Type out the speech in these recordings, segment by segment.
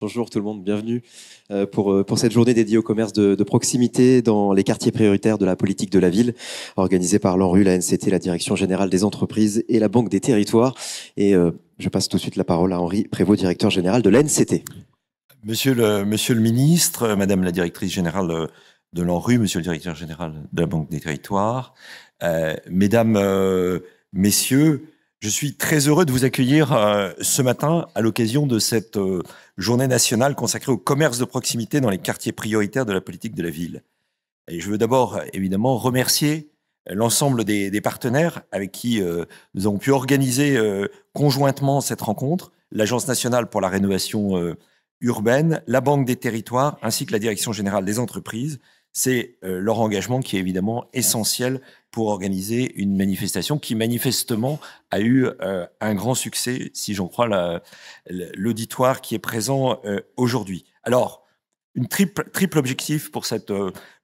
Bonjour tout le monde, bienvenue pour cette journée dédiée au commerce de proximité dans les quartiers prioritaires de la politique de la ville, organisée par l'ANRU, la NCT, la Direction Générale des Entreprises et la Banque des Territoires. Et je passe tout de suite la parole à Henri Prévost, directeur général de la NCT. Monsieur le ministre, Madame la directrice générale de l'ANRU, Monsieur le directeur général de la Banque des Territoires, Mesdames, Messieurs, je suis très heureux de vous accueillir ce matin à l'occasion de cette journée nationale consacrée au commerce de proximité dans les quartiers prioritaires de la politique de la ville. Et je veux d'abord, évidemment, remercier l'ensemble des partenaires avec qui nous avons pu organiser conjointement cette rencontre, l'Agence nationale pour la rénovation urbaine, la Banque des Territoires, ainsi que la Direction générale des entreprises. C'est leur engagement qui est évidemment essentiel pour organiser une manifestation qui manifestement a eu un grand succès, si j'en crois l'auditoire qui est présent aujourd'hui. Alors, une triple objectif pour cette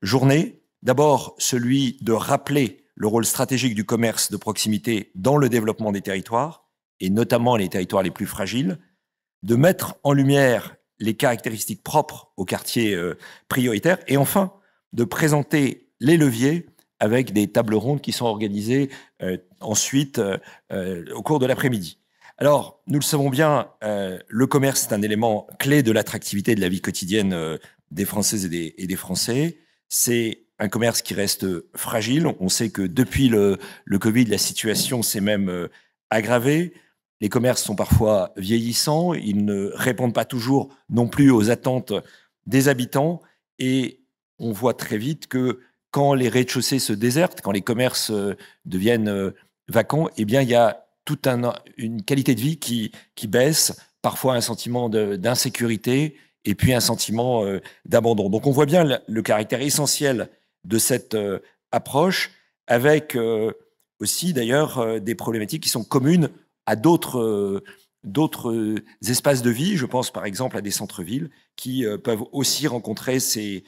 journée. D'abord, celui de rappeler le rôle stratégique du commerce de proximité dans le développement des territoires, et notamment les territoires les plus fragiles, de mettre en lumière les caractéristiques propres aux quartiers prioritaires, et enfin, de présenter les leviers avec des tables rondes qui sont organisées ensuite au cours de l'après-midi. Alors, nous le savons bien, le commerce est un élément clé de l'attractivité de la vie quotidienne des Françaises et des Français. C'est un commerce qui reste fragile. On sait que depuis le Covid, la situation s'est même aggravée. Les commerces sont parfois vieillissants. Ils ne répondent pas toujours non plus aux attentes des habitants. Et on voit très vite que quand les rez-de-chaussée se désertent, quand les commerces deviennent vacants, eh bien, il y a toute une qualité de vie qui baisse, parfois un sentiment d'insécurité et puis un sentiment d'abandon. Donc on voit bien le caractère essentiel de cette approche, avec aussi d'ailleurs des problématiques qui sont communes à d'autres espaces de vie. Je pense par exemple à des centres-villes qui peuvent aussi rencontrer ces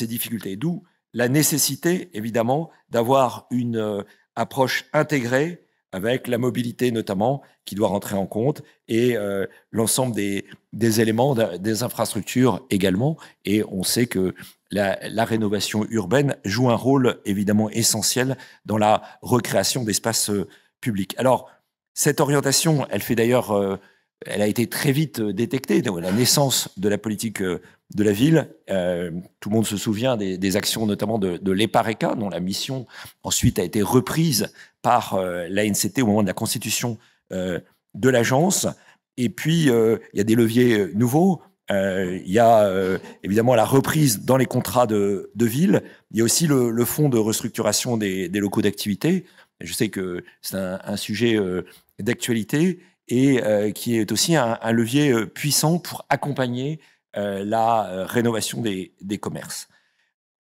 difficultés. D'où la nécessité, évidemment, d'avoir une approche intégrée avec la mobilité notamment qui doit rentrer en compte et l'ensemble des éléments, des infrastructures également. Et on sait que la rénovation urbaine joue un rôle évidemment essentiel dans la recréation d'espaces publics. Alors, cette orientation, elle fait d'ailleurs, elle a été très vite détectée. Donc, la naissance de la politique de la ville, tout le monde se souvient des actions notamment de l'EPARECA, dont la mission ensuite a été reprise par l'ANCT au moment de la constitution de l'agence. Et puis, il y a des leviers nouveaux. Il y a évidemment la reprise dans les contrats de ville. Il y a aussi le fonds de restructuration des locaux d'activité. Je sais que c'est un sujet d'actualité et qui est aussi un levier puissant pour accompagner la rénovation des commerces.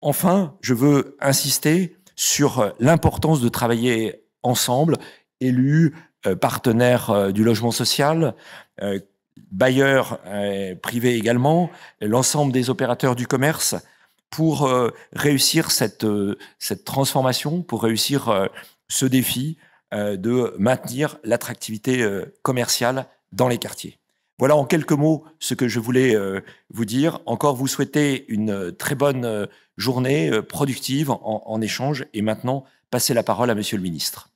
Enfin, je veux insister sur l'importance de travailler ensemble, élus, partenaires du logement social, bailleurs privés également, l'ensemble des opérateurs du commerce, pour réussir cette transformation, pour réussir ce défi de maintenir l'attractivité commerciale dans les quartiers. Voilà en quelques mots ce que je voulais vous dire. Encore vous souhaiter une très bonne journée productive en échange. Et maintenant, passez la parole à Monsieur le ministre.